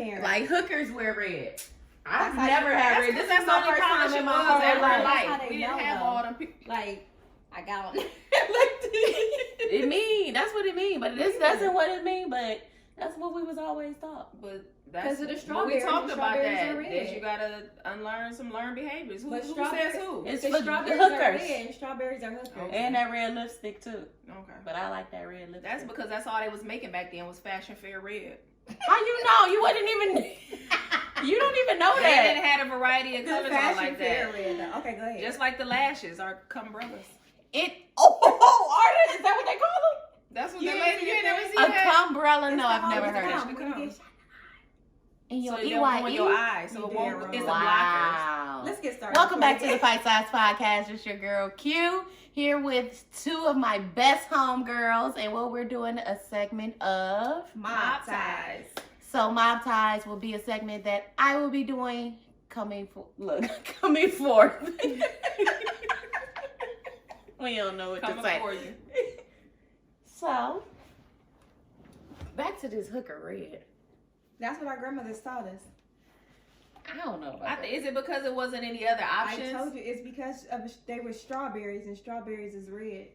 parents. Like hookers wear red. I've never had red. This is That's my the only first time in my polish whole it was ever life. like. We didn't have all them people. Like, I got on. It mean, that's what it mean. But this doesn't what it mean, but that's what we was always taught. But that's of the we strawberries. talked The about strawberries that. are red. That you gotta unlearn some learned behaviors. Who But says strawberry- who? It's The for the strawberries are hookers. red. And strawberries are hookers. Okay. And that red lipstick too. Okay. But I like that red lipstick. That's because that's all they was making back then was Fashion Fair red. How you know? You wouldn't even. You don't even know They that. didn't have a variety of colors on like that. Red, though. Okay, go ahead. Just like the lashes are umbrellas. Artist, is that what they call them? That's what You they ain't made. You seen never that? seen A that? cumbrella? No, I've It's never the heard home. of it. When you get shot. And So your it don't go in your EYE? eyes. So it You won't. damn It's a right. blockers. Wow. Let's get started. Welcome back to the Pint Size Podcast. It's your girl Q here with two of my best homegirls, and what we're doing a segment of Mob ties. So Mob Ties will be a segment that I will be doing coming forth. We don't know what Coming to say. for you. So back to this hooker red. That's what our grandmothers taught us. I don't know about that. Is it because it wasn't any other options? I told you it's because they were strawberries, and strawberries is red.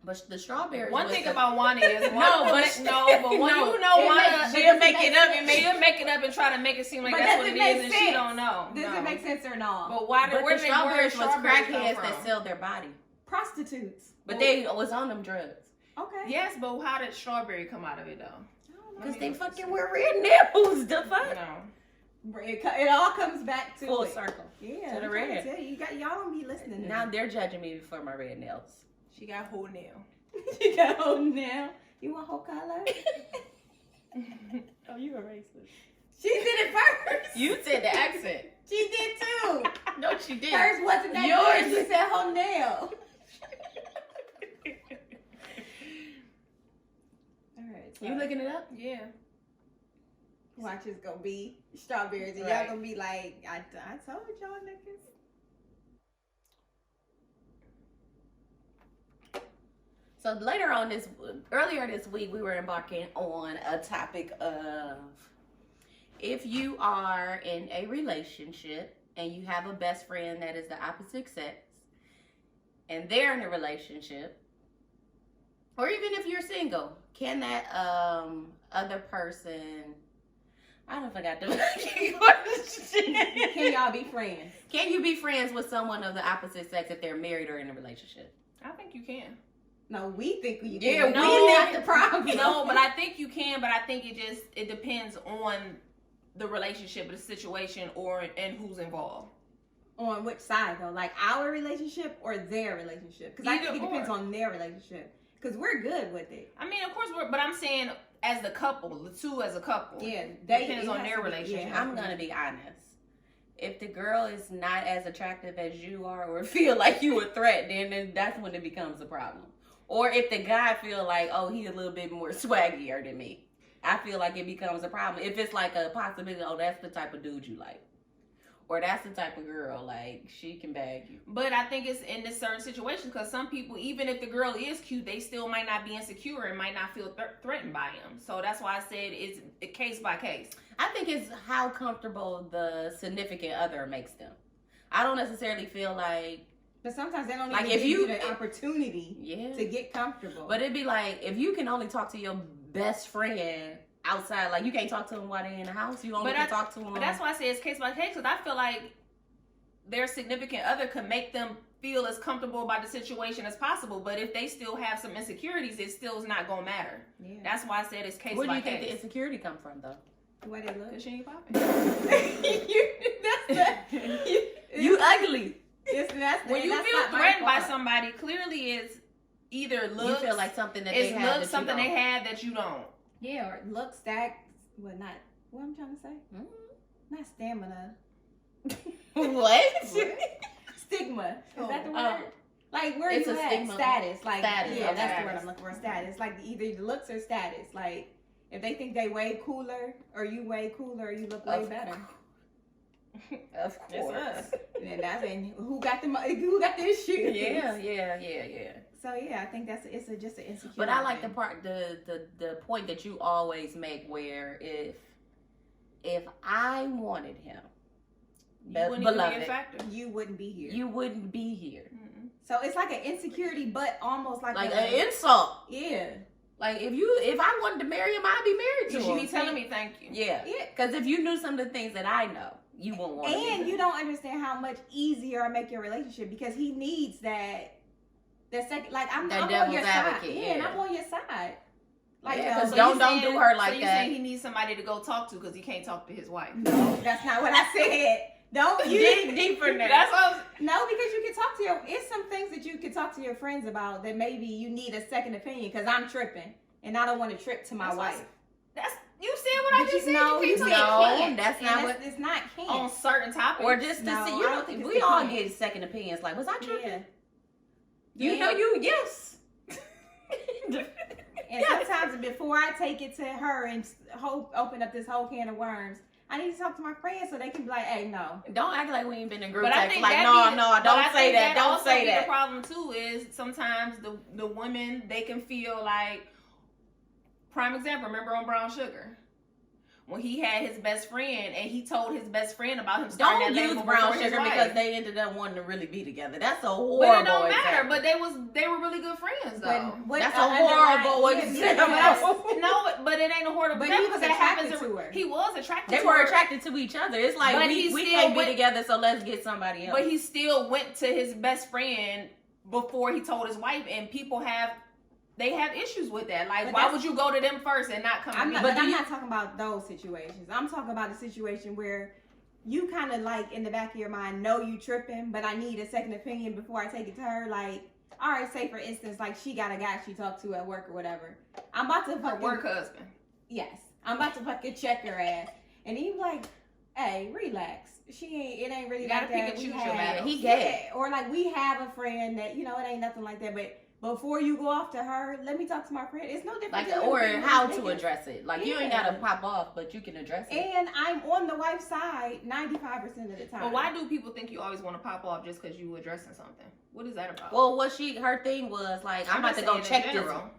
But the strawberries. One was thing the- about Juwanna is but when you know Juwanna, she'll make it up and she'll make it up and try to make it seem like But that's does what it it make is, and sense? she don't know. Does No. it make sense or not? But why did But where the did strawberries was strawberries come crackheads from? that sell their body. Prostitutes. But they was on them drugs. Okay. Yes, but how did strawberry come out of it though? Because they fucking wear red nipples. The fuck? No. It all comes back to Full it. circle. Yeah, To the I'm trying red. to tell you, y'all don't be listening. Now they're judging me for my red nails. She got whole nail. you got whole nail. You want whole color? Oh, you a racist. She did it first. You said the accent. She did too. No, she did. Hers wasn't that Yours good. She said whole nail. All right. So You looking it up? Yeah. watch is gonna be strawberries, and Right. y'all gonna be like, I told y'all niggas. So earlier this week, we were embarking on a topic of if you are in a relationship and you have a best friend that is the opposite sex, and they're in a relationship, or even if you're single, can that other person? I don't forgot the question. Can y'all be friends? Can you be friends with someone of the opposite sex if they're married or in a relationship? I think you can. No, we think you Yeah, can. we That's the problem. No, but I think you can, but I think it depends on the relationship, the situation, and who's involved. On which side though? Like our relationship or their relationship? Because I think it depends on their relationship. Because we're good with it. I mean, of course, but I'm saying as the couple, the two as a couple. Yeah, depends on their relationship. Yeah, I'm gonna be honest. If the girl is not as attractive as you are, or feel like you a threat, then that's when it becomes a problem. Or if the guy feel like, oh, he a little bit more swaggier than me, I feel like it becomes a problem. If it's like a possibility, oh, that's the type of dude you like. Or that's the type of girl, like, she can bag you. But I think it's in this certain situation because some people, even if the girl is cute, they still might not be insecure and might not feel threatened by him. So that's why I said it's a case by case. I think it's how comfortable the significant other makes them. I don't necessarily feel like... But sometimes they don't Like, even if give you- you the opportunity to get comfortable. But it'd be like, if you can only talk to your best friend outside, like you can't talk to them while they're in the house, you only can talk to them. But that's why I say it's case by case because I feel like their significant other could make them feel as comfortable about the situation as possible. But if they still have some insecurities, it still is not going to matter. Yeah. That's why I said it's case Where do by you case. think the insecurity come from, though? Where they look. Because she ain't popping. You ugly. When you feel threatened by somebody, clearly it's either looks. You feel like something that it's they have looks, that something you they don't. have that you don't. Yeah, or look, stack. What I'm trying to say? Not stamina. What? Stigma. Is that the word? Oh. Like, where It's you a at? stigma. Status. Like, Status, yeah, okay. that's the word I'm looking for. Status. Like, either looks or status. Like, if they think they way cooler, or you way cooler, or you look way better. Of course. It's us. And that's who got the issue. Yeah. So yeah, I think it's just an insecurity. But I like thing. the point that you always make where if if I wanted him, You wouldn't even be a beloved, factor. You wouldn't be here. you wouldn't be here. Mm-mm. So it's like an insecurity, but almost like An insult. Yeah. Like if I wanted to marry him, I'd be married to You should him. be telling me thank you. Yeah. Yeah. Because if you knew some of the things that I know, you wouldn't want to. And you don't understand how much easier I make your relationship because he needs that second. Like I'm on devil's your advocate, side. yeah. And I'm on your side. Like Yeah, 'cause So don't you do saying- her like so you that. saying he needs somebody to go talk to because he can't talk to his wife. No, that's not what I said. Don't you Dig deeper than that. That's what I was, No, because you can talk to it's some things that you can talk to your friends about that maybe you need a second opinion because I'm tripping and I don't want to trip to my That's what I wife. that's you said what I But just you said. know, You you can't said talk No, that's And not what. it's not on can't. certain topics. Or just to No, see, I you don't know, think it's we the all point. get second opinions. Like, was I tripping? Yeah. You Yeah. know, yes. And sometimes before I take it to her and open up this whole can of worms, I need to talk to my friends so they can be like, hey, no. Don't act like we ain't been in group But I text. think Like, that no, be- no, but I don't say think that. Don't also say be that. The problem too is sometimes the women, they can feel like, prime example, remember on Brown Sugar? When he had his best friend and he told his best friend about him starting Don't that use label brown before his sugar wife. because they ended up wanting to really be together. That's a horrible But it don't matter. example. But they were really good friends though. That's a horrible example. No, but it ain't a horrible But example he was because that happens. attracted to her. He was attracted. They to were her, attracted to each other. It's like But we he still can't be went- together, so let's get somebody else. but he still went to his best friend before he told his wife, and people have issues with that. Like, But why that's- would you go to them first and not come to me? I'm not talking about those situations. I'm talking about a situation where you kind of like in the back of your mind know you tripping, but I need a second opinion before I take it to her. Like, all right, say for instance, like she got a guy she talked to at work or whatever. I'm about to Her fucking work husband. Yes, I'm about to fucking check her ass, and he like, hey, relax. It ain't really You gotta like pick that. and We choose your have- battles. He gay. Yeah, or like we have a friend that it ain't nothing like that, but. Before you go off to her, let me talk to my friend. It's no different. like, than or anything how else. to address it. Like, you ain't Yeah. gotta pop off, but you can address it. And I'm on the wife's side 95% of the time. But why do people think you always want to pop off just because you addressing something? What is that about? Well, her thing was like, I'm about to go just check saying in this. general.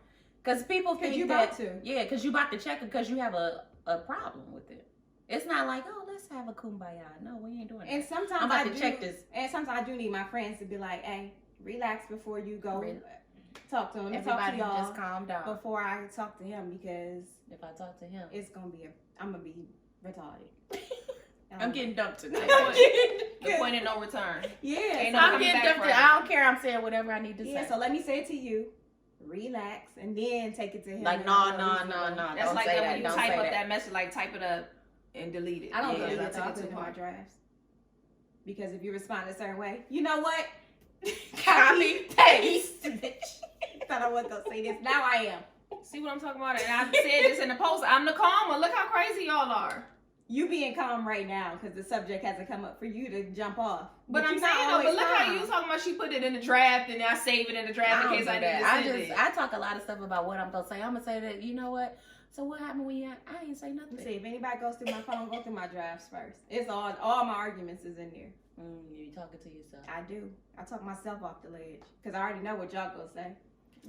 Because people think you that, about to. yeah, because you about to check it because you have a problem with it. It's not like, oh, let's have a kumbaya. No, we ain't doing And that. sometimes I'm about I to do, check this. And sometimes I do need my friends to be like, hey, relax before you go talk to him. Let me talk Everybody to y'all just calm down. before I talk to him because If I talk to him, I'm gonna be retarded. I'm getting dumped tonight. The point of no return. Yeah. Ain't so- no I'm coming getting back dumped. from it. I don't care. I'm saying whatever I need to yeah, say. so let me say it to you. Relax and then take it to him. Like, and no. That's Don't like say that that. when you Don't type say up that. that message, like type it up and delete it. I don't Yeah, believe I it. took I'll it put too it in my far. drafts. Because if you respond a certain way, you know what? Copy, paste. Bitch. Thought I wasn't gonna say this. Now I am. See what I'm talking about? And I said this in the post. I'm the calm one. Look how crazy y'all are. You being calm right now because the subject hasn't come up for you to jump off. But I'm you're saying not though, but always look how calm. you talking about she put it in the draft and I save it in the draft in case I need to send it. I talk a lot of stuff about what I'm gonna say. I'm gonna say that, you know what? So what happened when I ain't say nothing. See, if anybody goes through my phone, go through my drafts first. It's all my arguments is in there. You talking to yourself. I do. I talk myself off the ledge because I already know what y'all gonna say.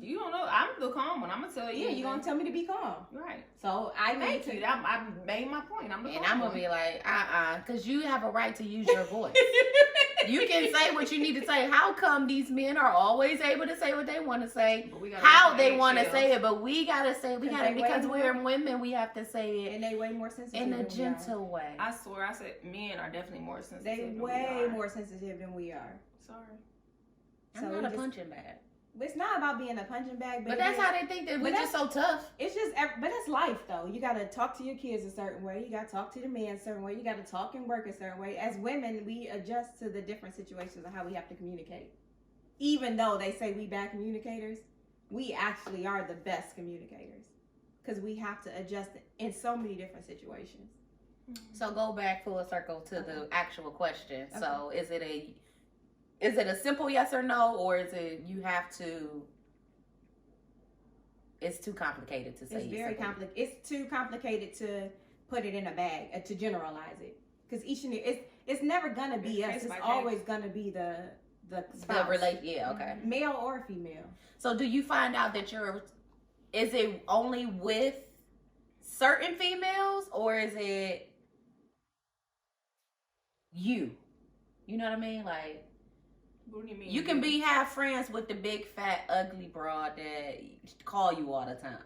You don't know. I'm the calm one. I'm gonna tell you. Yeah, you're gonna tell me to be calm. Right. So I need Thank to. you. I made my point. I'm the And calm I'm gonna one. be like, because you have a right to use your voice. You can say what you need to say. How come these men are always able to say what they want to say? But we gotta How walk they on want to eggshells. say it, but we gotta say because they we're way women, we have to say it and they way more sensitive in than a we are. gentle way. I swear, I said men are definitely more sensitive. They than we way are. more sensitive than we are. Sorry. I'm So not a just- punching bag, It's not about being a punching bag, but that's it is- how they think that we're but just so tough. It's just, but that's life though. You gotta talk to your kids a certain way. You gotta talk to the man a certain way. You gotta talk and work a certain way. As women, we adjust to the different situations of how we have to communicate. Even though they say we bad communicators, we actually are the best communicators because we have to adjust in so many different situations. So go back full circle to the actual question. Okay. So is it a simple yes or no, or is it you have to? It's too complicated to say. It's very complicated. It's too complicated to put it in a bag to generalize it because each and it's never gonna be us. It's always gonna be the spouse. Yeah, okay. Male or female. So do you find out that is it only with certain females, or is it you. You know what I mean? Like, What do you mean? you can have friends with the big, fat, ugly broad that call you all the time.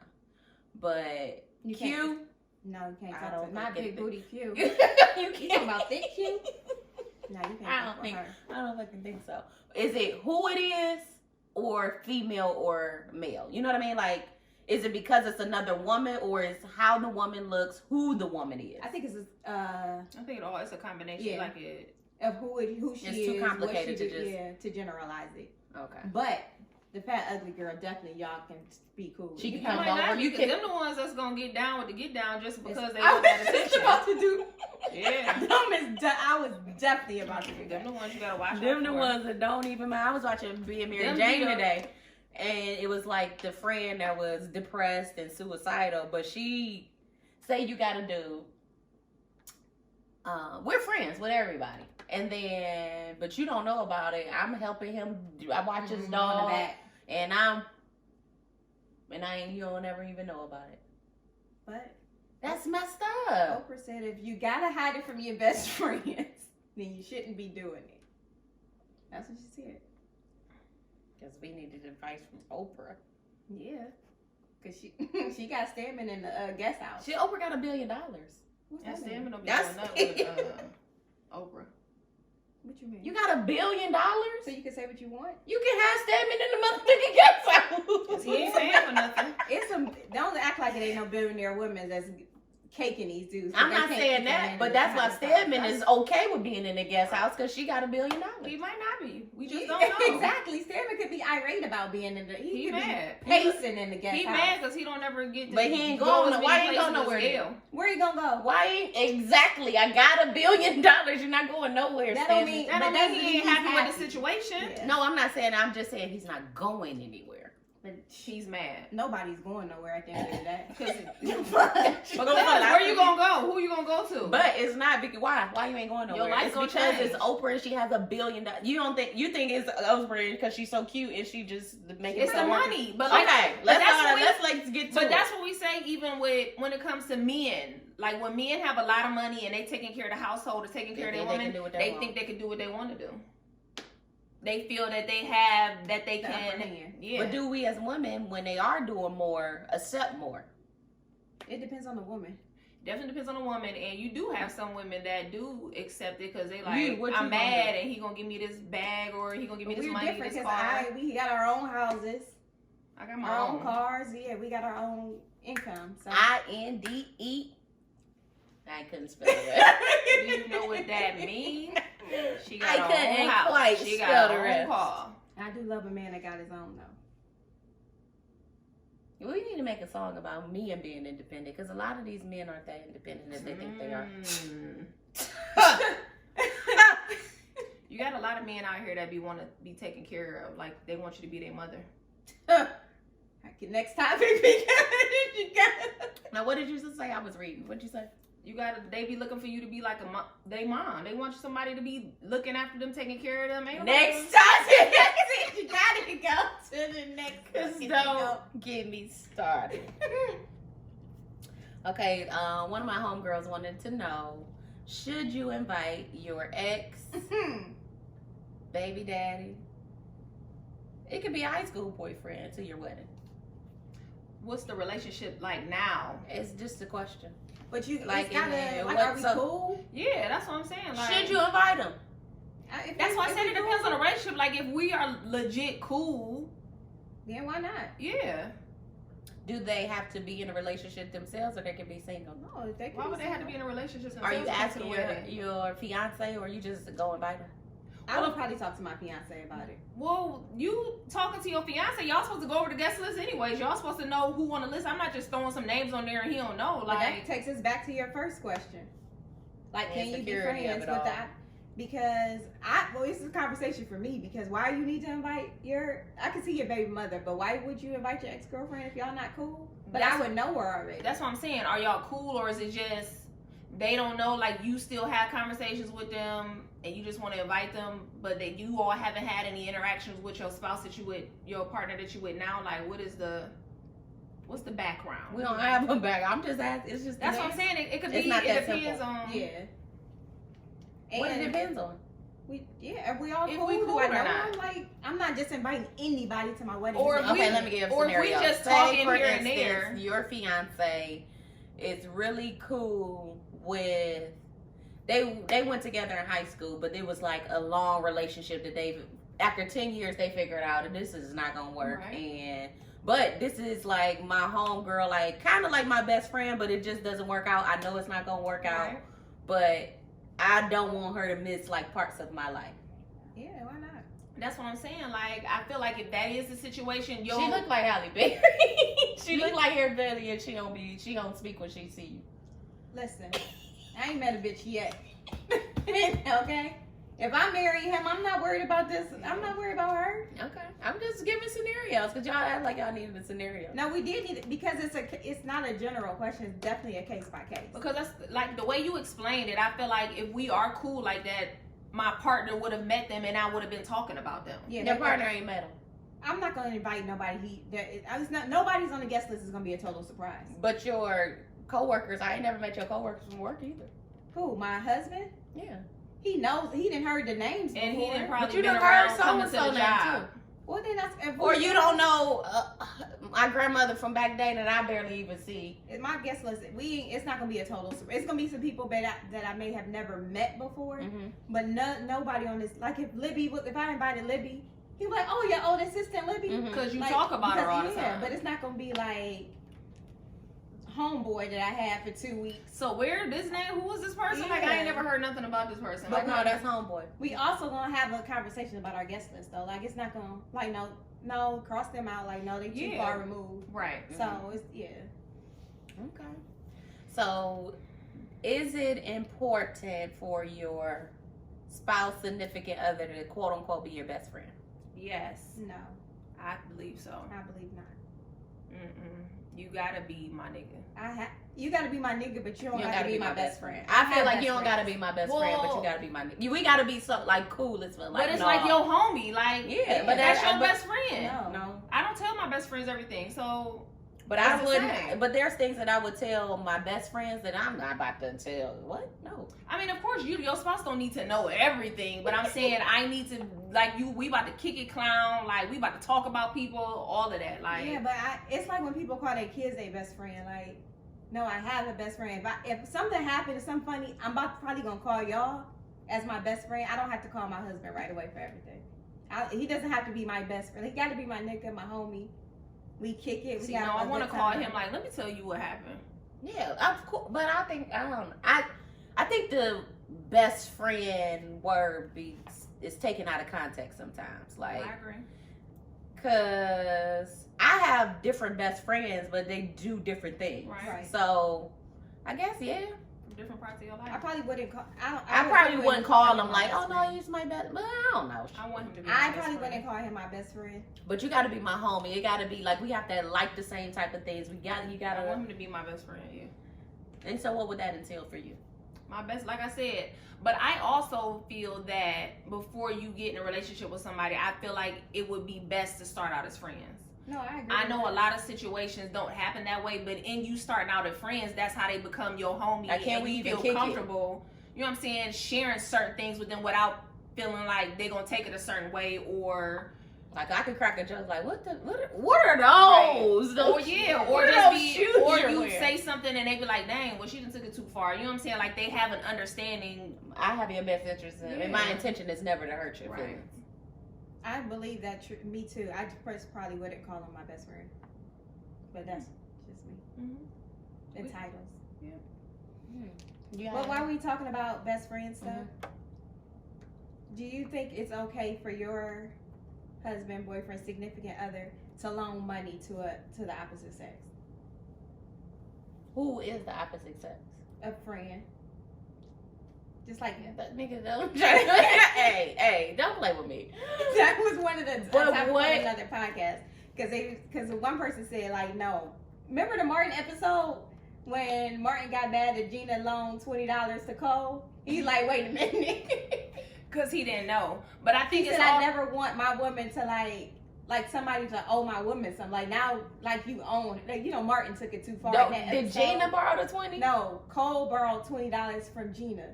But You Q? No, you can't I talk don't to not think big it- booty Q. you You talking about thick Q? No, you can't I talk don't about think. her. I don't fucking think so. Is it who it is, or female or male? You know what I mean? Like, is it because it's another woman, or is how the woman looks, who the woman is? I think it's I think it's a combination. Yeah. Like it. of who she It's is. too complicated what she to did, to generalize it. Okay. But the fat ugly girl, definitely y'all can be cool. She can You come might over. not You be, can. them the ones that's gonna get down with the get down just because they I want that was just attention. about to do. Yeah. I was definitely about to do Them that. the ones you gotta watch out Them the for. ones that don't even mind. I was watching Being Mary Them Jane be the- today, and it was like the friend that was depressed and suicidal, but she say you gotta do. We're friends with everybody, and then but you don't know about it. I'm helping him. I watch his On the dog, back. and you don't ever even know about it. But That's messed up. Oprah said if you gotta hide it from your best friends, then you shouldn't be doing it. That's what she said. Because we needed advice from Oprah. Yeah. Cause she got Stammen in the guest house. Oprah got $1 billion. What's And that mean? Stamina be That's- doing that with Oprah. What you mean? You got $1 billion? so you can say what you want. You can have Stedman in the motherfucking guest house. He ain't saying for nothing. It's some. Don't act like it ain't no billionaire women that's caking these dudes. I'm They not can't saying keep them that, in but the that's why house. Stedman is okay with being in the guest house because she got $1 billion. He might not be. We just don't know. Exactly. Stedman could be irate about being in the. He could mad. be pacing in the guest He house. mad because he don't ever get to But he ain't go going. as Why many ain't going places nowhere as then? Gail. Where you gonna go? Why ain't exactly? I got $1 billion. You're not going nowhere. That don't Stedman. mean- That But don't that's mean when he ain't he's happy with happy. the situation. Yeah. No, I'm not saying. I'm just saying he's not going anywhere. But He's mad. nobody's going nowhere at the end of the day. Because Because where you gonna go? Who you gonna go to? But it's not because why? Why you ain't going nowhere? Your life It's gonna because change. it's Oprah and she has $1 billion. You think it's Oprah because she's so cute and she just making it's the stuff work? money. But like, Okay, but that's what we- let's get to But it. that's what we say even with when it comes to men. Like when men have a lot of money and they taking care of the household or taking care of They their think they woman, can do what they they want. think they can do what they want to do. They feel that they have that they The upper can. hand. Yeah. But do we as women, when they are doing more, accept more? It depends on the woman. Definitely depends on the woman, and you do have some women that do accept it because they like, You, what you I'm gonna mad, do? and he gonna give me this bag or he gonna give me But this we're money, different this because car. we got our own houses, I got my our own own. cars. Yeah, we got our own income. So INDE. I couldn't spell it. Do you know what that means? She got I her couldn't own house. quite She spell got the her own rest. car. I do love a man that got his own though. We need to make a song about men being independent because a lot of these men aren't that independent as they think they are. You got a lot of men out here that want to be taken care of, like they want you to be their mother. Next topic, because you got. Now, what did you just say? I was reading. What did you say? They be looking for you to be like they mom. They want somebody to be looking after them, taking care of them. Ain't Next nobody- topic. You gotta go to the next. Just don't get me started. Okay, one of my homegirls wanted to know, should you invite your ex, baby daddy, it could be a high school boyfriend, to your wedding? What's the relationship like now? It's just a question. But you Like, it's gotta, and like, what- are we so- cool? Yeah, that's what I'm saying. Like, Should you invite him? That's why I said it depends on the relationship. Like if we are legit cool, Then why not? yeah. Do they have to be in a relationship themselves, or they can be single? No, they can Why be would they have to single. be in a relationship? Are you themselves to asking go to the wedding? your fiance, or you just go invite him? I would probably talk to my fiance about it. Well, you talking to your fiance, y'all supposed to go over the guest list anyways. Y'all supposed to know who on the list. I'm not just throwing some names on there and he don't know. But Like, that takes us back to your first question. Like, can you be Insecurity of friends it with all. that? Because this is a conversation for me. Because why you need to invite I can see your baby mother, but why would you invite your ex-girlfriend if y'all not cool? But I would know her already. that's what I'm saying. Are y'all cool or is it just they don't know? Like you still have conversations with them and you just want to invite them, but that you all haven't had any interactions with your spouse that you with your partner that you with now. Like, what's the background? We don't have a back. I'm just asking. It's just That's what I'm saying. It could It's be. not It that depends simple. on. Yeah. What it depends on. If we all If cool, we cool do I or know not. them? Like, I'm not just inviting anybody to my wedding. Or if we- Okay, let me give a or if we scenario. just Say, talking for here and instance, there. your fiance is really cool with. They went together in high school, but it was like a long relationship that after 10 years they figured out that this is not gonna work. Right. But this is like my homegirl, like kind of like my best friend, but it just doesn't work out. I know it's not gonna work out, Right. but I don't want her to miss like parts of my life. Yeah, why not? That's what I'm saying. Like, I feel like if that is the situation, She look like Halle Berry. She look like Halle Berry, and she don't speak when she see you. Listen, I ain't met a bitch yet. Okay? If I marry him, I'm not worried about this. I'm not worried about her. Okay, I'm just giving scenarios because y'all act like y'all needed a scenario. No, we did need it because it's not a general question. It's definitely a case by case. because that's like the way you explained it. I feel like if we are cool like that, my partner would have met them and I would have been talking about them. Yeah, Your partner ain't met him, I'm not gonna invite nobody. Nobody's on the guest list is gonna be a total surprise. but your coworkers. I ain't never met your coworkers from work either. Who? My husband? Yeah, He knows. He didn't heard the names And before. he didn't but probably you been done around heard coming to so-and-so the name job. Well, then that's. or you don't know my grandmother from back then that I barely even see. My guest list. It's not gonna be a total surprise. It's gonna be some people that I may have never met before. Mm-hmm. But nobody on this. Like if I invited Libby, he'd be like, "Oh, your old assistant Libby." Mhm. Because you Like, talk about her all because- the yeah, time. but it's not gonna be like homeboy that I had for 2 weeks. So where this name? Who was this person? Like, I Yeah. ain't never heard nothing about this person. But Like, no, that's homeboy. We also gonna have a conversation about our guest list though. Like it's not gonna like no cross them out. Like no, they too Yeah. far removed. right. So it's Okay. So, is it important for your spouse, significant other to quote unquote be your best friend? Yes, no, I believe so. I believe not. You gotta be my nigga. You gotta be my nigga, but you don't gotta be my best friend. I feel have like best you don't friends. gotta be my best friend, but you Well- gotta be my nigga. We gotta be so like cool as well. Like, But it's no. like your homie. Like, Yeah, but that's your but- best friend. No. I don't tell my best friends everything. So But I That's the wouldn't. same. But there's things that I would tell my best friends that I'm not about to tell. What? No. I mean, of course, your spouse don't need to know everything, but I'm saying I need to, like, we about to kick it, clown, like, we about to talk about people, all of that, like. Yeah, but it's like when people call their kids their best friend. Like, no, I have a best friend. If something happened or something funny, I'm probably gonna call y'all as my best friend. I don't have to call my husband right away for everything. He doesn't have to be my best friend. He got to be my nigga, my homie. We kick it. See, no, I want to call him, like, let me tell you what happened. Yeah, of course. But I think I think the best friend word is taken out of context sometimes. Like, I agree. cause I have different best friends, but they do different things. Right. So I guess yeah. From different parts of your life. I probably wouldn't call. I probably wouldn't call him them like, my oh best no, friend. he's my best. But I don't know. I want him to be I my probably best friend. wouldn't call him my best friend. But you got to be my homie. It got to be like we have to like the same type of things. You I want got to. him to be my best friend, yeah. And so, what would that entail for you? My best, like I said. But I also feel that before you get in a relationship with somebody, I feel like it would be best to start out as friends. No, I agree. I know a lot of situations don't happen that way, but in you starting out as friends, that's how they become your homie. Like, can and we you even feel kick it? comfortable? You know what I'm saying? Sharing certain things with them without feeling like they're gonna take it a certain way, or Like I could crack a joke like, what are those? Right. Or yeah, or what are just those be, shoes or you're you wearing? say something and they be like, dang, well she done took it too far. You know what I'm saying? Like they have an understanding. I have your best interest in, and my intention is never to hurt your Right. feelings. I believe that. Me too. I just probably wouldn't call him my best friend. But that's just me. Mm-hmm. The titles. Yeah. But while we talking about best friend stuff, Mm-hmm. do you think it's okay for your husband, boyfriend, significant other to loan money to the opposite sex? Who is the opposite sex? A friend. Just like That nigga don't. hey, don't play with me. that was one of the But topics what- on another podcast because one person said like no. Remember the Martin episode when Martin got mad that Gina loaned $20 to Cole? He's like, wait a minute. Cause he didn't know. But I think He it's said all I never want my woman to like somebody to owe my woman something. Like now, like you own, like Martin took it too far. in that Did episode. Jeane borrow the 20? No, Cole borrowed $20 from Gina.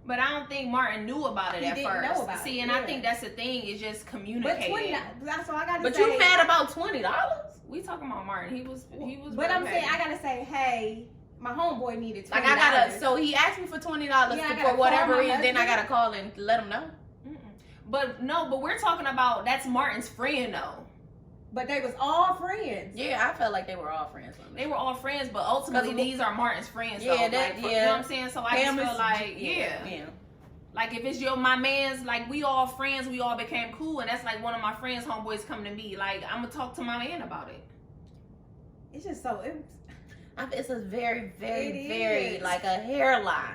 But I don't think Martin knew about it He at didn't first. know about See, it, and yeah. I think that's the thing. Is just But communicating. $20. So I gotta But say. you mad about $20? We talking about Martin. He was. But I'm saying I gotta say, hey, my homeboy needed $20. Like I gotta. So he asked me for $20 for whatever reason. Then I gotta call and let him know. But no, but we're talking about that's Martin's friend though. But they was all friends. Yeah, I felt like they were all friends. They were all friends, but ultimately these are Martin's friends. Yeah, though. that, like, you know what I'm saying? So I just feel like, yeah. Like if it's my man's, like we all friends, we all became cool, and that's like one of my friends' homeboys coming to me. Like I'm gonna talk to my man about it. It's just so it's a very, very, very like a hairline.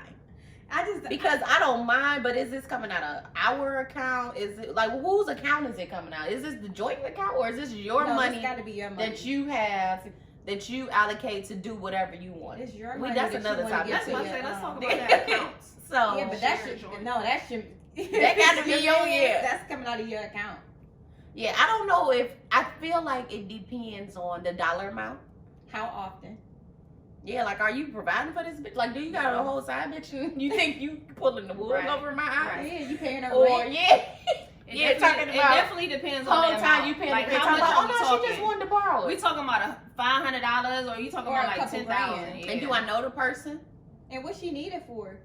I Because I don't mind, but is this coming out of our account? Is it like whose account is it coming out? Is this the joint account or is this your money? It's gotta be your money that you have that you allocate to do whatever you want. It's your money. That's another topic. That's what I say. Let's talk about that accounts. So yeah, but that should that gotta be your That's coming out of your account. Yeah, I don't know if I feel like it depends on the dollar amount. How often? Yeah, like are you providing for this bitch? Like, do you got a whole side bitch? You think you pulling the wool over my eyes? Right. Yeah, you paying her or rent? It definitely depends on the whole time amount. you paying like the bitch. how much Like, are we talking? she just wanted to borrow it. We talking about $500 or you talking Or about a like couple $10,000? grand. Yeah. And do I know the person? And what she needed for?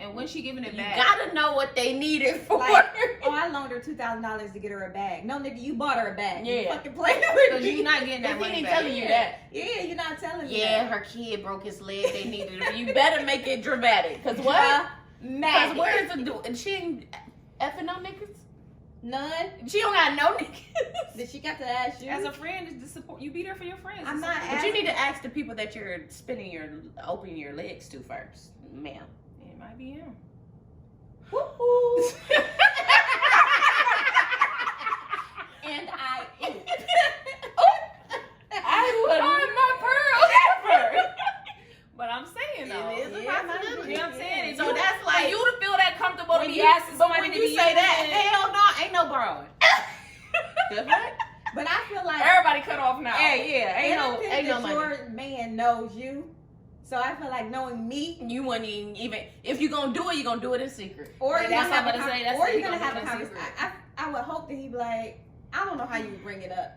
And when she giving it You back? gotta know what they need it for. Like, oh, I loaned her $2,000 to get her a bag. No, nigga, you bought her a bag. Yeah. You fucking playing with Because me. you're not getting that He money ain't back. telling you that. Yeah, you're not telling me Yeah, that. her kid broke his leg. They needed it. You better make it dramatic. Cause what? Cause where is the dude? And she ain't effing no niggas. None. She don't got no niggas. Did she got to ask you? As a friend, is to support. You be there for your friends. I'm not But you need to ask the people that you're opening your legs to first, ma'am. It might be him. Woo-hoo. And I eat. I would my pearl. never. But I'm saying though. It is a Yeah, possibility. You know what I'm saying? So that's like for you to feel that comfortable to when be you, asking but somebody when to you be say that, using it. hell no, ain't no borrowing. The fuck? But I feel like Everybody cut off now. Hey, yeah, ain't no money. Your man knows you. So I feel like knowing me, You wouldn't even if you're gonna do it, you're gonna do it in secret. or Yeah, you're that's gonna what have I'm a about to say. That's or what you're you gonna gonna have a do in conversation. secret. I would hope that he'd be like, I don't know how you would bring it up.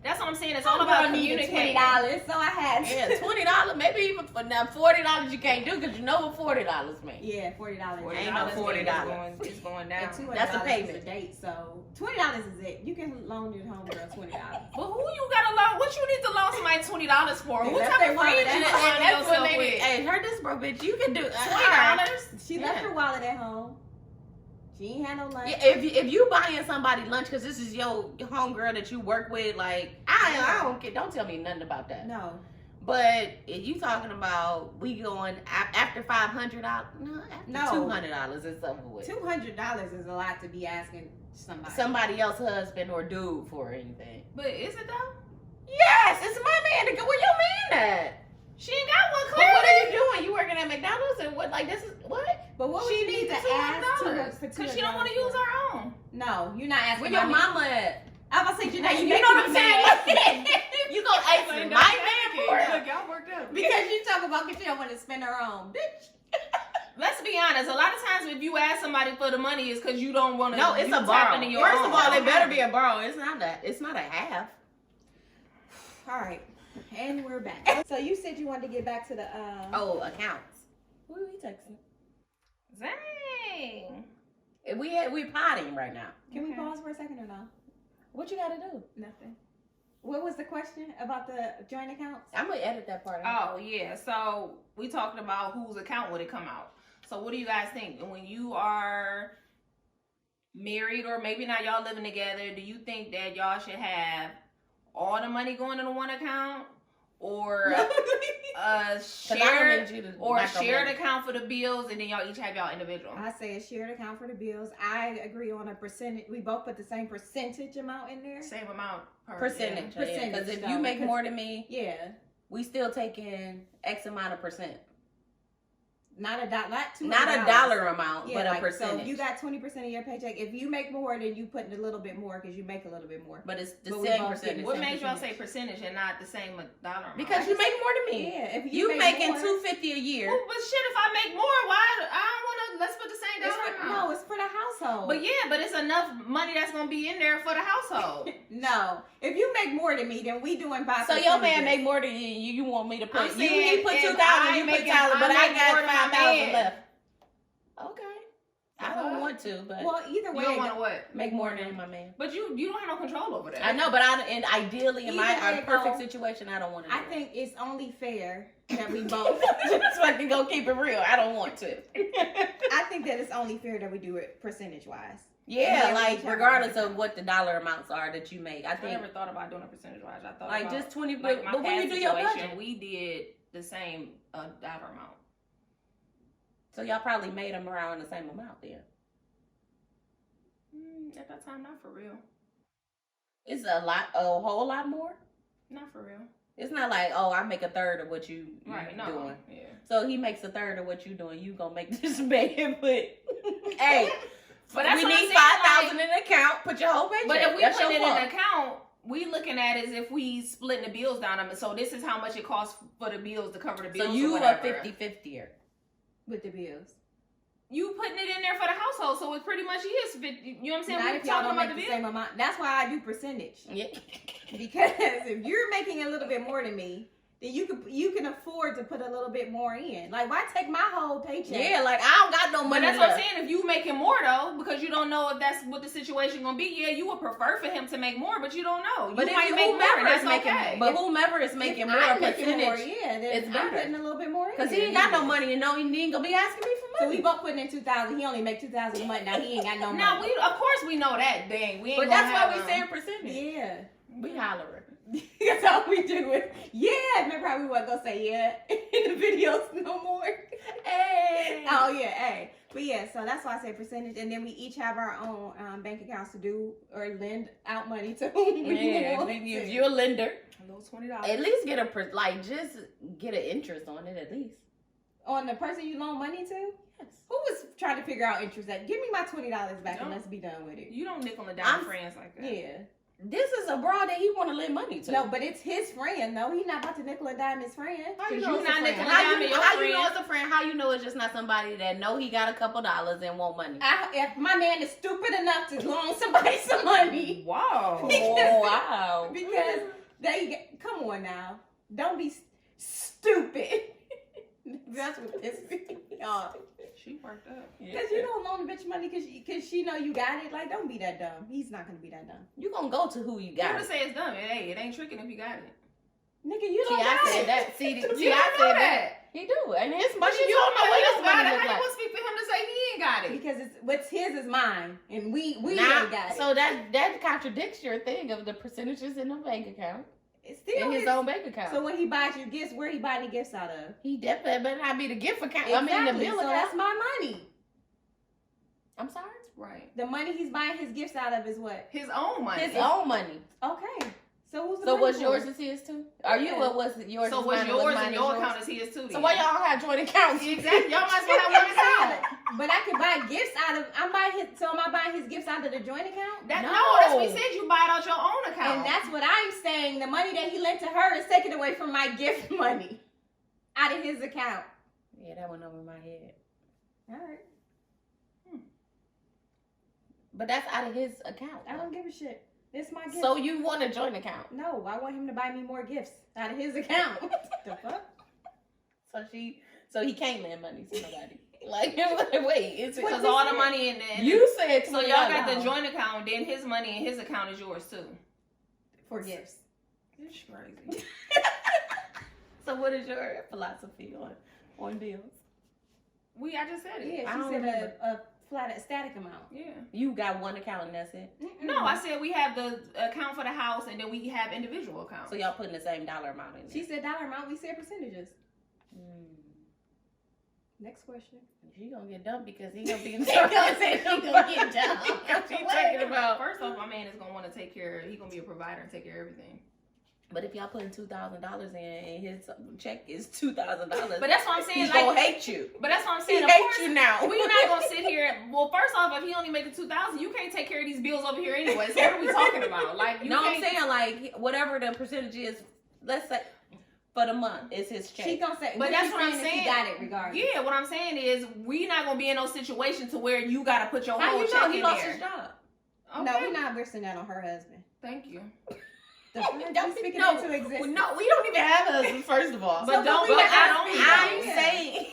That's what I'm saying. It's all about communicating. $20, so I had Yeah, $20, maybe even for now $40 you can't do because you know what $40 mean. Yeah, $40. Ain't no $40. It's going down. And $200 That's a is payment. a date, so $20 is it. You can loan your homegirl $20. But who you gotta loan? What you need to loan somebody $20 for? Who That's type their of wallet. friends you That's surrounding That's what yourself made with? Hey, her this broke bitch. You can do $20. She left her wallet at home. She ain't had no lunch. Yeah, if you buying somebody lunch because this is your homegirl that you work with, like I don't care. Don't tell me nothing about that. No. But if you talking about we going after $500, no, after $200 it's over with. $200 is a lot to be asking Somebody else husband or dude for anything. But is it though? Yes, it's my man. Where your man at? She ain't got one But clearly. what are you doing? You working at McDonald's and what? Like this is what? But what would She you need needs to the ask $200 for because she don't want to use her own. No, you're not asking. Where your my mama at? I was saying, You know what I'm saying? You gonna ask my man for it? Look, y'all worked up. because you talk about because she don't want to spend her own, bitch. Let's be honest. A lot of times, if you ask somebody for the money, it's because you don't want to. No, it's a borrow. First of all, it better be a. a borrow. It's not a half. All right, and we're back. So you said you wanted to get back to the Accounts. Who are we texting? Dang. We potting right now. Can we pause for a second or no? What you gotta do? Nothing. What was the question about the joint accounts? I'm gonna edit that part out. Oh yeah. So we talking about whose account would it come out. So what do you guys think when you are married or maybe not y'all living together? Do you think that y'all should have all the money going into one account or a shared account for the bills and then y'all each have y'all individual? I say a shared account for the bills. I agree on a percentage. We both put the same percentage amount in there. Same amount per Percentage. Percentage, Because if though. you make more than me, Yeah, we still taking X amount of percent. not a dollar, Not a dollar amount, Yeah, but a like, percentage. So if you got 20% of your paycheck, if you make more, then you put in a little bit more because you make a little bit more. But it's the But we same both percentage. get What same made y'all percentage. say percentage and not the same dollar amount? Because you make more than me. Yeah, if You make making more, $250 a year. Well, but shit, if I make more, why? I don't want to. Let's put the household. But it's enough money that's gonna be in there for the household. No, if you make more than me, then we doing by. So your man make more than you. You want me to put? I'm saying He put if 2,000. I You put make 1,000, but I more got than my 5,000 man. left. Okay. I don't want to, but Well, either way, You don't want to what? make more than my man. But you don't have no control over that. I know, but ideally in Either my way, perfect though, situation, I don't want to. I think it's only fair that we both. just fucking go keep it real. I don't want to. I think that it's only fair that we do it percentage wise. Yeah, Yeah, like we try regardless to- of what the dollar amounts are that you make, I I think never thought about doing a percentage wise. I thought like about, just 20. like my But when you past do your situation, budget, we did the same dollar amount. so y'all probably made them around the same amount then. At that time, not for real. It's a whole lot more. Not for real. It's not like, oh, I make a third of what you Right? No. doing. Yeah. So he makes a third of what you doing. You gonna make this man put, hey, But that's we what I'm need saying, 5,000 in the account. Put your whole paycheck. But if we That's put it your in fault. an account, we looking at it as if we splitting the bills down. So this is how much it costs for the bills to cover the bills. So or you are whatever. 50-50er. With the bills. You putting it in there for the household, so it pretty much is 50. You know what I'm saying? Not We if y'all talking don't about make the the bills. same amount. That's why I do percentage. Yeah. Because if you're making a little bit more than me, then you can afford to put a little bit more in. Like, why take my whole paycheck? Yeah, like I don't got no But money that's what I'm left. saying. If you making more though, because you don't know if that's what the situation gonna be. Yeah, you would prefer for him to make more, but you don't know. But You if might make more. whomever That's is making, okay. but whomever is making If more I'm making percentage, more, yeah, then it's I'm better. putting a little bit more in. because he ain't got no money, and no, he ain't gonna be asking me for So money. we both putting in 2,000. He only make 2,000 a month. Now he ain't got no money. Now we, of course, we know that. Dang, we ain't. But gonna that's why have we a- saying percentage. Yeah. We hollering. That's all we do is, yeah. Remember how we wasn't gonna say yeah in the videos no more? Hey. Oh yeah, hey. But yeah, so that's why I say percentage, and then we each have our own bank accounts to do or lend out money to whom we Yeah, want. if you're a lender, A little $20. at least get just get an interest on it at least. On the person you loan money to? Yes. Who was trying to figure out interest at? Give me my $20 back and No. let's be done with it. You don't nickel and dime I'm- friends like that. Yeah. This is a broad that he want to lend money to. No, but it's his friend though. He's not about to nickel and dime his friend. How you 'Cause know you it's a not friend? nickel and How diming you, your how you friend. know it's a friend? How you know it's just not somebody that know he got a couple dollars and want money? If my man is stupid enough to loan somebody some money, Wow. Oh, wow. because come on now, don't be stupid. That's what pisses me off. She worked up. Because you don't loan a bitch money because she know you got it. Like, don't be that dumb. He's not gonna be that dumb. You gonna go to who you You got. would say it's dumb. It ain't tricking if you got it. Nigga, you See, don't I got said it. that. See, You I don't said know that. that. He do, and his But money. you You don't know what his don't got money it. look How you like. gonna speak for him to say he ain't got it? Because it's what's his is mine, and we Now, ain't got it. so that contradicts your thing of the percentages in the bank account, It's still in his his. own bank account. So when he buys you gifts, where he buying the gifts out of? He definitely better not be the gift account. Exactly. I mean, the bill so account. that's my money. I'm sorry. Right. The money he's buying his gifts out of is what? His own money. His own money. Okay. So who's the So money what's for? yours is his too? Are you Yeah. what was yours? So is what's mine, and yours mine and is your yours? account is his too. So then. why y'all have joint accounts? Exactly. Y'all might as well have one account. But I can buy gifts out of. I'm buying his. So am I buying his gifts out of the joint account? That, No. no, that's what he said. You buy it out your own account. And that's what I'm saying. The money that he lent to her is taken away from my gift money, out of his account. Yeah, that went over my head. All right. But that's out of his account. I don't give a shit. It's my gift. So you want a joint account? No, I want him to buy me more gifts out of his account. The fuck? So he can't lend money to nobody. Like, wait, it's because all the money in there. you said So y'all got the $20. joint account, then his money and his account is yours too. For gifts. It's crazy. So what is your philosophy on bills? I just said it. Yeah, I she don't said remember. a flat, static amount. Yeah. You got one account and that's it. No, I said we have the account for the house and then we have individual accounts. So y'all putting the same dollar amount in there. She said dollar amount. We said percentages. Mm. Next question. She gonna get dumped because he gonna be in She gonna say she gonna get dumped. She talking about. First off, my man is gonna want to take care. He gonna be a provider and take care of everything. But if y'all putting $2,000 in and his check is $2,000, But that's what I'm saying. he's gonna hate you. But that's what I'm He saying. Of hates course, you now. we're not gonna sit here. Well, first off, if he only making $2,000, you can't take care of these bills over here anyway. So what are we talking about? Like, you No, I'm can't- saying like whatever the percentage is. Let's say for the month is his check. She gonna say, But that's what I'm saying. He got it regardless. Yeah, what I'm saying is we not gonna be in no situation to where you gotta put your How whole you check know in he lost there. his job? Okay. No, we're not risking that on her husband. Thank you. I'm speaking No, into existence. no, we don't even have a husband, first of all. But don't we put not that on me. I'm Yeah. saying.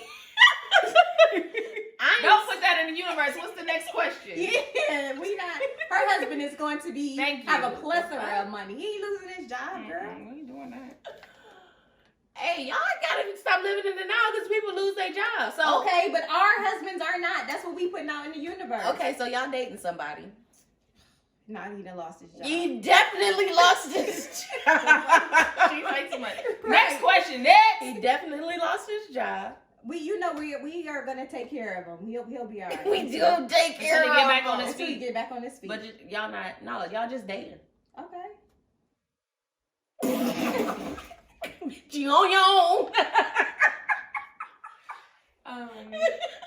Don't put that in the universe. What's the next question? Yeah, we not. Her husband is going to be Thank have you. a plethora of money. He ain't losing his job, girl. We ain't doing that. Hey, y'all gotta stop living in the now because people lose their jobs. So Okay, but our husbands are not. That's what we putting out in the universe. okay, so y'all dating somebody. No, he done lost his job. He definitely lost his job. She likes too much. Right. Next question. Next. He definitely lost his job. We are gonna take care of him. He'll be all right. We do take care Until of he get back on him. his Until he feet. get back on his feet. But y'all not. No, y'all just dating. Okay. You on your own.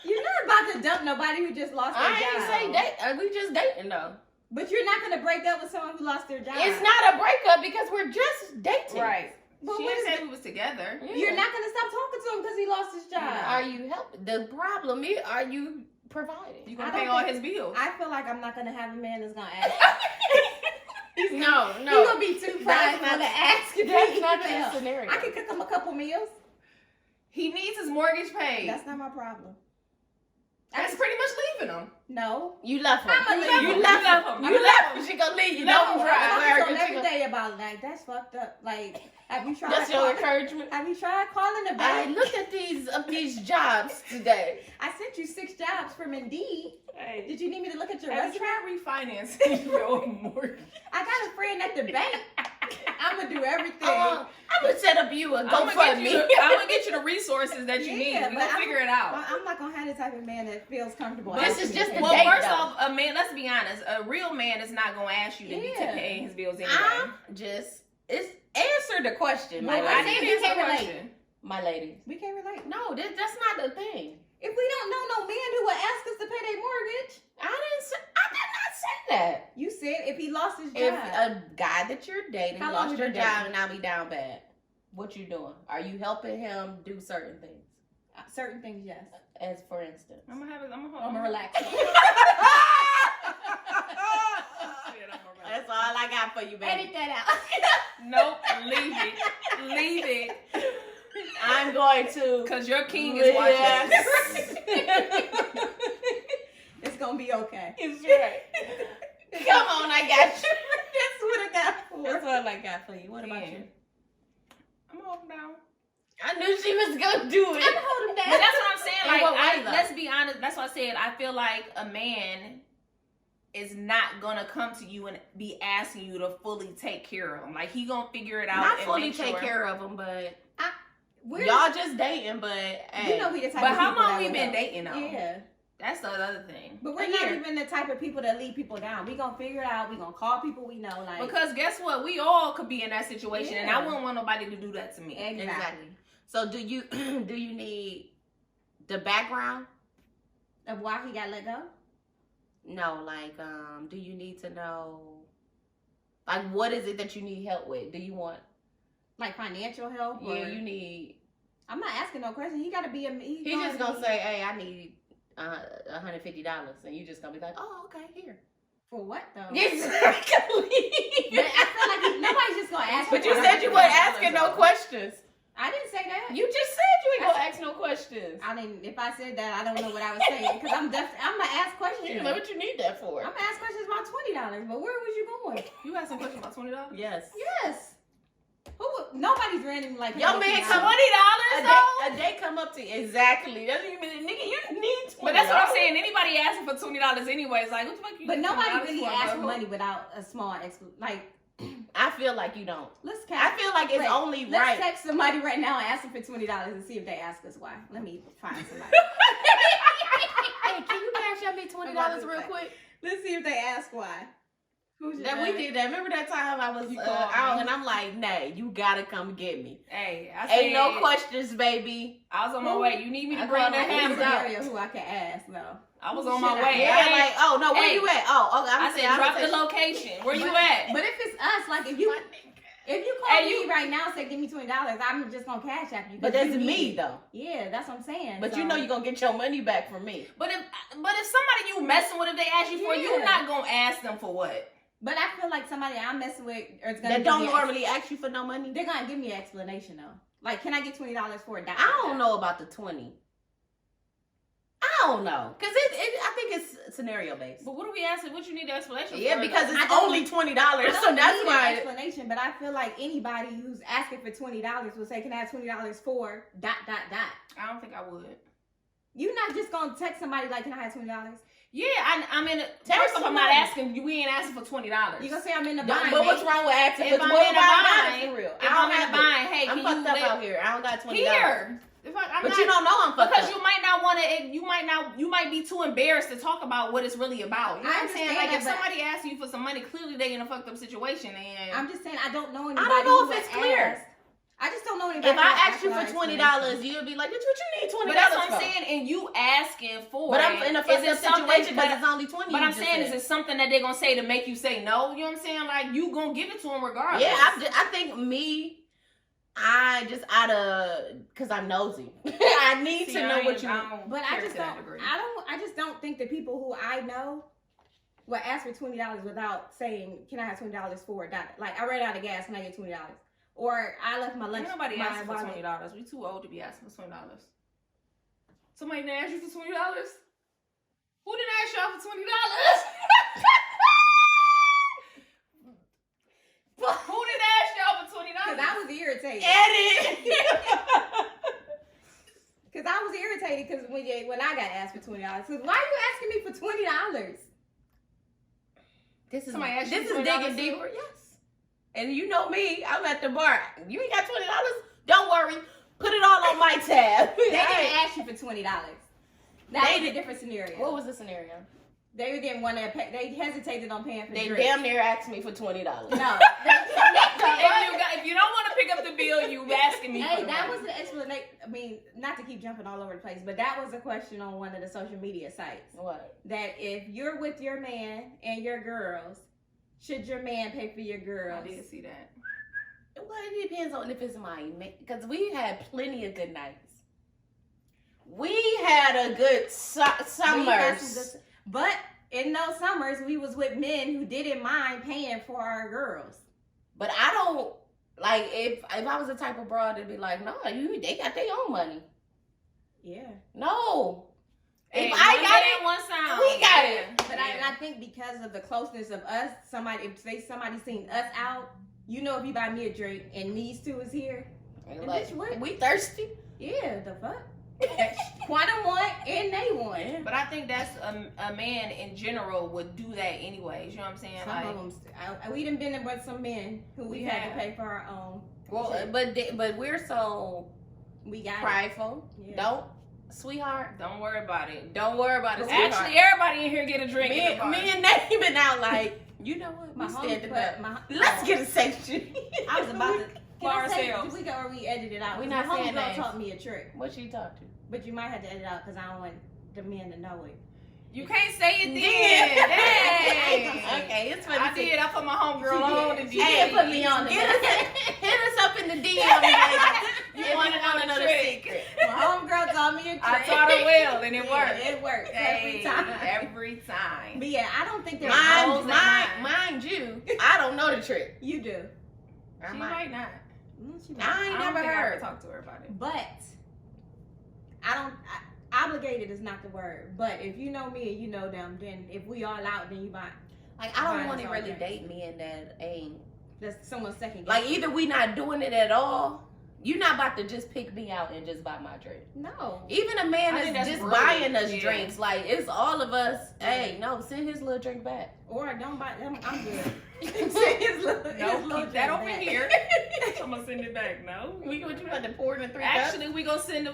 You're not about to dump nobody who just lost their I job. ain't say date. We just dating though. But you're not gonna break up with someone who lost their job. It's not a breakup because we're just dating. right. But She what didn't is say we was together. Yeah. You're not gonna stop talking to him because he lost his job. Are you helping? The problem is, are you providing? You I gonna don't pay all think- his bills. I feel like I'm not gonna have a man that's gonna ask. No, He no. gonna be too That's prideful not- to ask if That's he not needs the help. scenario. I can cook him a couple meals. He needs his mortgage paid. That's not my problem. That's pretty much leaving him. No. You left him. I'ma leave You him. left You left him. him. You You left left him. She gonna leave you. No, Don't right. drive. I Where talk to you him every gonna- day about like that's fucked up. Like, have you tried? That's your encouragement. Have you tried calling the I bank? looked at these jobs today. I sent you 6 jobs from Indeed. Hey. Did you need me to look at your Have you resume? tried refinancing your mortgage? I got a friend at the bank. I'm gonna do everything. I'm gonna set up you a I'm gonna GoFundMe. get you the resources that you need. Yeah, We but gonna figure it out. I'm not gonna have the type of man that feels comfortable. But This is asking just me a to Well, pay. date, first though. off, a man. Let's be honest. A real man is not gonna ask you to be Yeah. paying his bills anyway. It's answer the question, my Well, I lady. didn't You answer the can't relate. question. My lady. We can't relate. No, that's not the thing. If we don't know no man who will ask us to pay their mortgage, I did not say that. you said if he lost his If job. a guy that you're dating How long lost we your been job dating? and now be down bad, what you doing? Are you helping him do certain things? Certain things, yes. As for instance. I'm gonna have it. I'm I'm gonna relax. That's all I got for you, baby. Edit that out. Nope. Leave it. Leave it. I'm going to. Cause your king is watching. It's gonna be okay. It's right. Come on, I got you. That's what I got for. That's all I got for you. What about you? I'm holding down. I knew she was gonna do it. I'm gonna hold him down. But that's what I'm saying. In Like, what way, though? let's be honest. That's what I said. I feel like a man is not gonna come to you and be asking you to fully take care of him. Like he gonna figure it out. Not and fully make take sure. care of him, but We're y'all just dating. But hey, you know we the type But of how people long that we would been help. dating though? Yeah. That's the other thing. But we're A not year. even the type of people that lead people down. We gonna figure it out. We gonna call people we know. Like Because guess what? We all could be in that situation, and I Yeah. wouldn't want nobody to do that to me. exactly. So do you do you need the background? Of why he got let go. No, like do you need to know like what is it that you need help with? Do you want? Like financial help. Or, Yeah, you need. I'm not asking no question. He gotta be a. He's just gonna say, "Hey, I need $150," and you just gonna be like, "Oh, okay, here." For what though? Exactly. But I feel like nobody's just gonna ask. But for you said you $150. weren't asking no questions. I didn't say that. You just said you ain't gonna ask no questions. I mean, if I said that, I don't know what I was saying because I'm gonna ask questions. You know what you need that for? I'm gonna ask questions about $20. But where was you going? You asked some questions about $20. Yes. Yes. Nobody's random like Your man come $20 a day come up to you. Exactly. That's what you mean, nigga. You need $20. But that's what I'm saying. Anybody asking for $20 anyway, it's like, what the fuck you? But nobody $20 really for, asks for bro? money without a small like. I feel like you don't. Let's I feel like it's only Let's right. text somebody right now and ask them for $20 and see if they ask us why. Let me find somebody. Hey, can you cash out me $20 real quick? Let's see if they ask why. Who's That we did that. Remember that time I was You called out me. and I'm like, "Nay, you gotta come get me." Hey, I said, Ain't no questions, baby. I was on my way. You need me to I bring called the my hammer? area. Who I can ask though. I was on my Should I way. Yeah, I ain't- like, oh no, where Hey. you at? Oh, okay. I said, drop the location. Where you at? But if it's us, like if you If you call me right now and say give me $20, I'm just gonna cash app you. But that's me though. Yeah, that's what I'm saying. But so. you know you're gonna get your money back from me. But if somebody you messing with, if they ask you for, you're not gonna ask them for what. But I feel like somebody I'm messing with is gonna that don't normally ask you for no money. They're gonna give me an explanation though. Like, can I get $20 for a dollar? I don't know about the 20. I don't know, cause I think it's scenario based. But what are we asking? What you need the explanation for? Yeah, because it's only $20, so that's why. An explanation, but I feel like anybody who's asking for $20 will say, "Can I have $20 for dot dot dot?" I don't think I would. You're not just gonna text somebody like, "Can I have $20?" Yeah, I'm in. First off, I'm not asking you. We ain't asking for $20. You gonna say I'm in the bind? But what's wrong with asking? If I'm in a bind, for real, if I'm in a bind, hey, I'm fucked up out here. I don't got $20. Here. But you don't know I'm fucked because up. you might not want to. You might be too embarrassed to talk about what it's really about. You know what I'm saying? Like if somebody asks you for some money, clearly they in a fucked up situation. And I'm just saying I don't know anybody. I don't know if it's clear. I just don't know anybody. If I ask you for $20, you'll be like, "Bitch, what you need $20 But that's what I'm saying. And you asking for. But I'm in a fucked up situation because it's only $20. But I'm saying, is it something that they're gonna say to make you say no? You know what I'm saying? Like you gonna give it to them regardless. Yeah, I think me. I just because I'm nosy. I need to know what you. But I just don't think the people who I know will ask for $20 without saying, "Can I have $20 for a dollar?" Like I ran out of gas, can I get $20? Or I left my lunch. Ain't nobody asking for $20. We too old to be asking for $20. Somebody didn't ask you for $20? Who didn't ask y'all for $20? Who didn't ask y'all for $20? Because I was irritated. Edit. Because I was irritated because when I got asked for $20, because why are you asking me for $20? This is $20 digging deeper. Yes. And you know me, I'm at the bar. You ain't got $20? Don't worry. Put it all on my tab. They didn't ask you for $20. That was a different scenario. What was the scenario? They didn't want to pay. They hesitated on paying for They drinks. damn near asked me for $20. No. If you don't want to pick up the bill, you asking me. Hey, that was an explanation. I mean, not to keep jumping all over the place, but that was a question on one of the social media sites. What? That if you're with your man and your girls, should your man pay for your girls? I did see that. Well, it depends on if it's my man. Because we had plenty of good nights. We had a good summers. But in those summers, we was with men who didn't mind paying for our girls. But I don't, like, if I was the type of broad that'd be like, no, they got their own money. Yeah. No. Hey, if I got it, one sound. we got it. But I think because of the closeness of us, somebody seen us out, you know, if you buy me a drink and these two is here, like, bitch, what? We thirsty? Yeah, the fuck? Quantum won and they won. But I think that's a man in general would do that anyways. You know what I'm saying? Some of them, we done been with some men who we had to pay for our own. Well, but we're so prideful. Yeah. Don't, sweetheart. Don't worry about it. Don't worry about it. Sweetheart. Actually, everybody in here get a drink. Me and Nate been out like, you know what? Let's get a section. I was about to. For ourselves. We go or we edit it out. We not saying that. Taught me a trick. What she taught you? But you might have to edit out because I don't want the men to know it. You can't say it then. Hey. Okay, it's funny. I did. I put my homegirl on and hey, put me on. Hit us up in the DM. You want to know another secret? My homegirl taught me a trick. I taught her well, and it worked. It worked every time. But yeah, I don't think there's mind you, I don't know the trick. You do. She might not. I ain't never heard. Talk to her about it. But obligated is not the word. But if you know me and you know them, then if we all out, then you might. Like I don't want to really date men that ain't. That's someone's second. Like either we not doing it at all. You're not about to just pick me out and just buy my drink. No. Even a man that's just buying us drinks. Like it's all of us. Yeah. Hey, no, send his little drink back. Or don't buy them. I'm good. Keep that over here. I'm gonna send it back. No, what you got to pour in 3 cups? Actually, we gonna send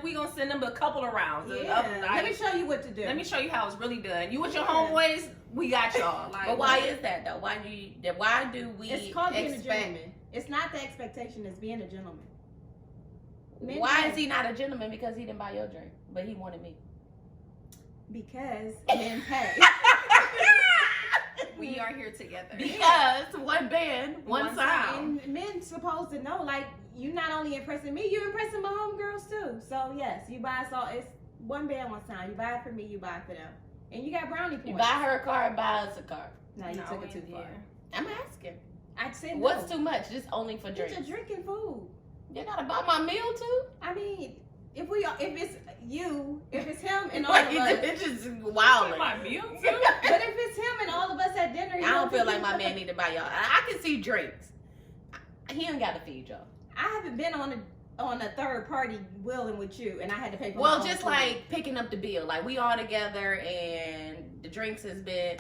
them a couple of rounds. Yeah. Let me show you what to do. Let me show you how it's really done. You with your homeboys, we got y'all. Like, but why is that though? Why do we? It's called being a gentleman. It's not the expectation. It's being a gentleman. Why is he not a gentleman? Because he didn't buy your drink, but he wanted me. Because men pay. We are here together. Because one band, one sound. And men supposed to know, like, you not only impressing me, you impressing my homegirls too. So yes, you buy us all. It's one band, one sound. You buy it for me, you buy it for them, and you got brownie points. You buy her a car and buy us a car. No, you took it too far. I'm asking. I said no. What's too much? Just only for drinks. It's a drinking food. You gotta buy my meal too. I mean, if it's you, if it's him, and all of us. It's just wilding. My meal too. But if it's him and all of us at dinner, I don't feel like my man need to buy y'all. I can see drinks. He ain't got to feed y'all. I haven't been on a third party wheeling with you, and I had to pay for. Well, my own just food. like picking up the bill, like we all together, and the drinks has been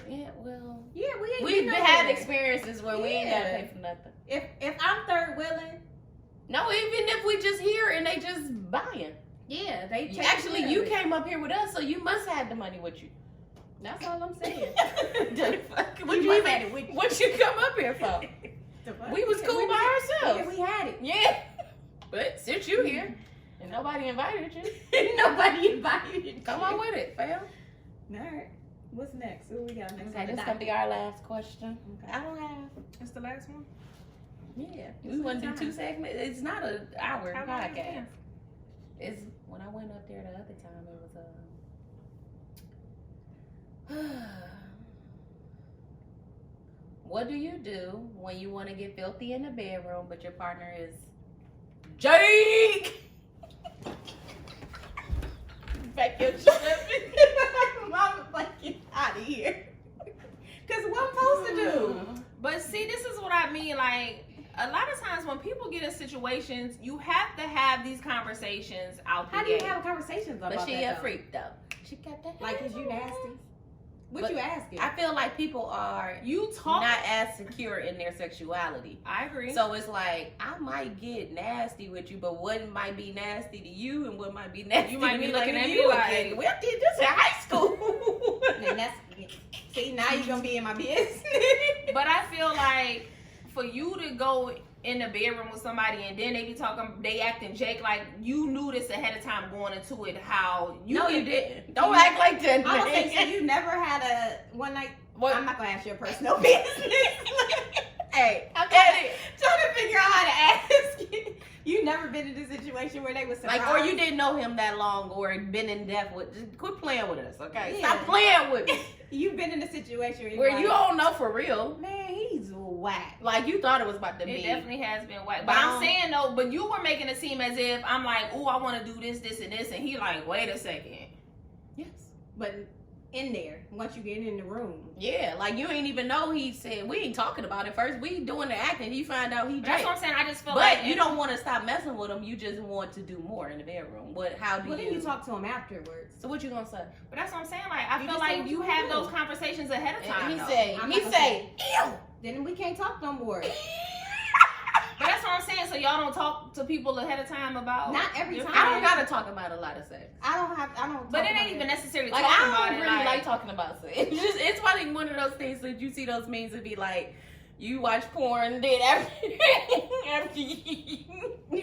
we've had experiences where we ain't got to pay for nothing. If I'm third wheeling, no, even if we just here and they just buying. Yeah, they take actually care of you it. Came up here with us, so you must have the money with you. That's all I'm saying. What you come up here for? We was cool by ourselves. Yeah, we had it. Yeah, but since you here and nobody invited you, Nobody invited you. come on with it, fam. All right. What's next? What we got next? Okay, this is gonna be our last question. Okay. I don't have. It's the last one. Yeah, we want to do 2 segments. It's not an hour How long is podcast. It's when I went up there the other time. It was what do you do when you want to get filthy in the bedroom, but your partner is Jake? Back your shit up. Mama, fucking out of here. Cause what I'm supposed to do? But see, this is what I mean. Like, a lot of times when people get in situations, you have to have these conversations out the How do you gate. have conversations about But she that, a though? freak though. She got that. Like, is you nasty? What But you asking? I feel like people are You talk. not as secure in their sexuality. I agree. So it's like, I might get nasty with you, but what might be nasty to you and what might be nasty You might to be me looking like, at you me like- again. We did this in high school. And that's, see, now you're gonna be in my business. But I feel like for you to go in the bedroom with somebody and then they acting Jake, like you knew this ahead of time going into it. How you? No, you didn't. Don't act like that. I was saying, so you never had a one night. What? I'm not gonna ask your personal business. Hey, I'm trying to figure out how to ask you. You never been in a situation where they was surprised? like, or you didn't know him that long, or been in depth with. Just quit playing with us, okay? Yeah. Stop playing with me. You've been in a situation where, Where you're you like, don't know for real. man, he's whack. Like you thought it was about to It be. definitely has been whack. But I'm saying though, but you were making it seem as if I'm like, oh, I want to do this, this, and this, and he like, wait a second. Yes. But in there, once you get in the room, Yeah, like you ain't even know he said we ain't talking about it first. We doing the acting. You find out he That's Jake. what I'm saying. I just feel But like you don't want to stop messing with him. You just want to do more in the bedroom. What? How do well, you? then you talk to him afterwards. So what you gonna say? But that's what I'm saying. Like I You feel just say like what you you have wanna those do. conversations ahead of time. And he though. say, I'm he not gonna say, ew. Then we can't talk no more. But that's what I'm saying. So y'all don't talk to people ahead of time about. Not every your time. I don't feelings? gotta talk about a lot of sex. I don't. But talk it about ain't even necessarily Like talking I about don't it. really like talking about sex. It's probably one of those things that you see those memes that be like, you watch porn, then after you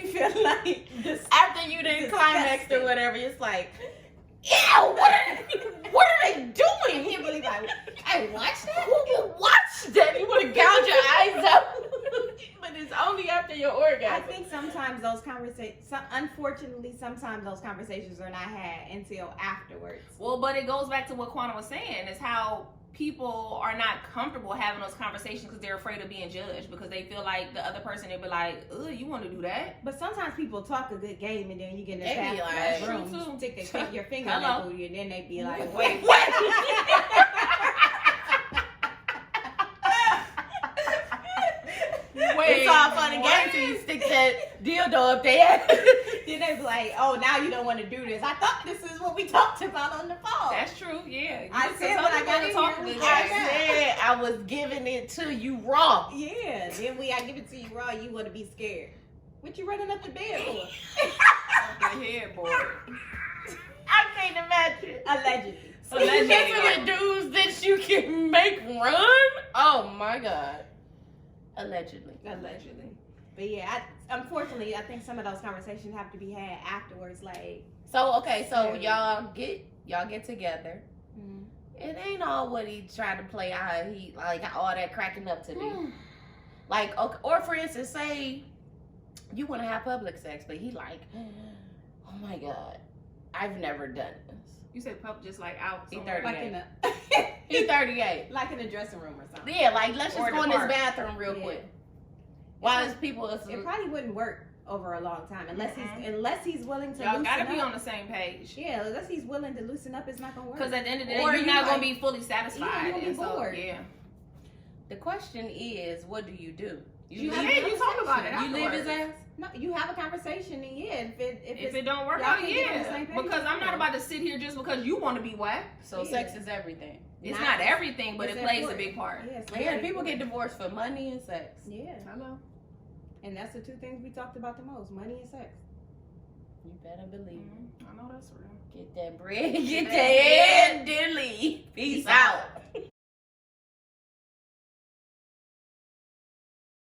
feel like after you didn't climax or whatever, it's like, ew, what are they doing? I can't believe I watched that. Who will watch that? You want to gouge your eyes out. But it's only after your orgasm. I think sometimes those conversations, unfortunately, sometimes those conversations are not had until afterwards. Well, but it goes back to what Quanah was saying, is how people are not comfortable having those conversations because they're afraid of being judged, because they feel like the other person, they'd be like, ugh, you want to do that? But sometimes people talk a good game and then you get in the They be like, room, true, too. stick your finger Hello. in the booty, and then they be like, Wait, wait, what? It's all fun and games till you stick that dildo up there. Then they be like, oh, now you don't want to do this. I thought this is what we talked about on the phone. That's true, yeah. I said when I got in here, I said I was giving it to you raw. Yeah, then I give it to you raw, you want to be scared. What you running up the bed for? The headboard. I can't imagine. Allegedly. Allegedly. Messing with dudes that you can make run? Oh my god. Allegedly. Allegedly. But yeah, unfortunately, I think some of those conversations have to be had afterwards. Like, So okay, so Yeah. y'all get together. It ain't all what he tried to play out. He like all that cracking up to be. Like, or for instance, say you want to have public sex, but he like, oh my God, I've never done this. You said pup just like out. He somewhere. 38. Like He 38. like in a dressing room or something. Yeah, like let's Or just in go the in this park. bathroom real Yeah. quick. While there's people, It probably wouldn't work over a long time unless Mm-mm. he's willing to Y'all loosen gotta up. be on the same page. Yeah, unless he's willing to loosen up, it's not gonna work. Because at the end of the day, Or you're you not like- gonna be fully satisfied. Yeah, you're gonna be and so, bored. Yeah. the question is, what do you do? You leave- Hey, you talk about it. You leave his afterwards. ass. No, you have a conversation, and yeah, If it don't work y'all out, can get on the yeah. same page, Because I'm yeah. not about to sit here just because you want to be whacked. So Yeah. sex is everything. It's Nah, not everything, but it's it plays a important. big part. Yeah, it's Yeah, very people get important. divorced for money and sex. Yeah, Hello. and that's the two things we talked about the most: money and sex. You better believe it. I know that's real. Get that bread, get that head, then leave. Peace out.